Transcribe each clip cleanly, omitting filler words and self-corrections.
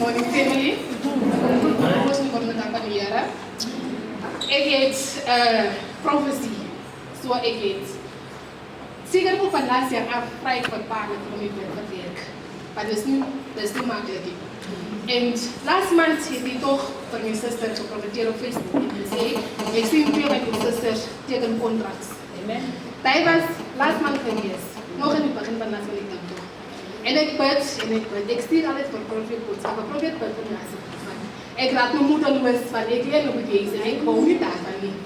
morning family. Most important company here. Ik heet Prophecy. Zo ik heet. Zeker ook van laatst jaar af vrij verpalen om je werk. Maar dat is niet makkelijk. En last month heeft hij toch voor mijn zuster geprofiteerd op Facebook en gezegd, ik zie veel met mijn zuster tegen contract. Amen. Dat was last month geweest. Nog in het begin van laatst van ik dan toch. En ik bid en ik bid. Ik stuur alles voor profit boodschap. Maar profit bid voor mij. Ik raad mijn moeder los van ik leer nog deze en ik wou niet daarvan niet.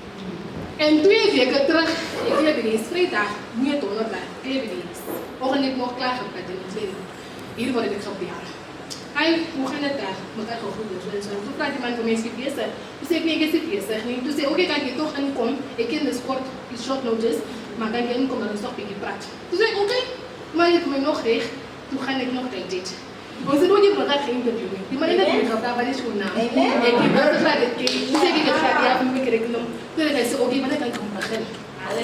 En 2 weken terug, ik leer deze vrijdag, niet donderdag, ik leer deze. Ook niet nog klaar gebed in het leven. Hier word ik gebeld. Hij, hoe gaat het daar? Moet ik goed doen. Toen vraagt die man voor mij, is het bezig? Toen zei ik, nee, ik is het bezig niet. Toen zei ik, oké, kan je toch aankomen? Ik ken de sport, is short notice, maar kan je aankomen en dan stop ik je praat. Toen zei ik, oké, maar je hebt me nog recht, toen ga ik nog tijd dit. Want ze doen je vandaag geen interview. Die man in het begaf, daar was gewoon naam. Ik heb het graag gekeken. Toen zei ik, ja, ik heb me gerekend. Toen zei ik, oké, maar dan kan ik hem beginnen. En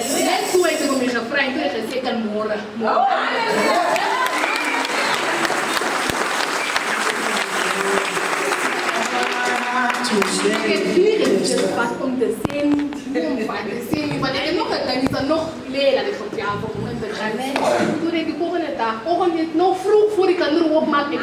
toen heb ik me gevraagd, toen zei ik, ik kan morgen. Ik heb 4 uurtjes gehad om te zien, want ik heb nog gedaan, is er nog leren dat ik op jou voor me begin. Toen denk ik de volgende dag, ochtend nog vroeg voor ik kan erop maken.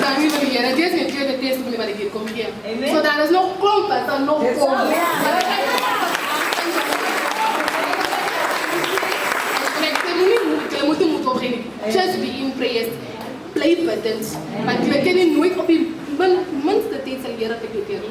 Dank u wel, Heer. Dit is mijn tweede testimony wat ik hier kom geven. Zodat er nog komt, dat er nog komt. Je moet opgeven. Just be in prayer. Blijf bidden. Want we kunnen nooit op je minste tijd zal leren te gebeuren.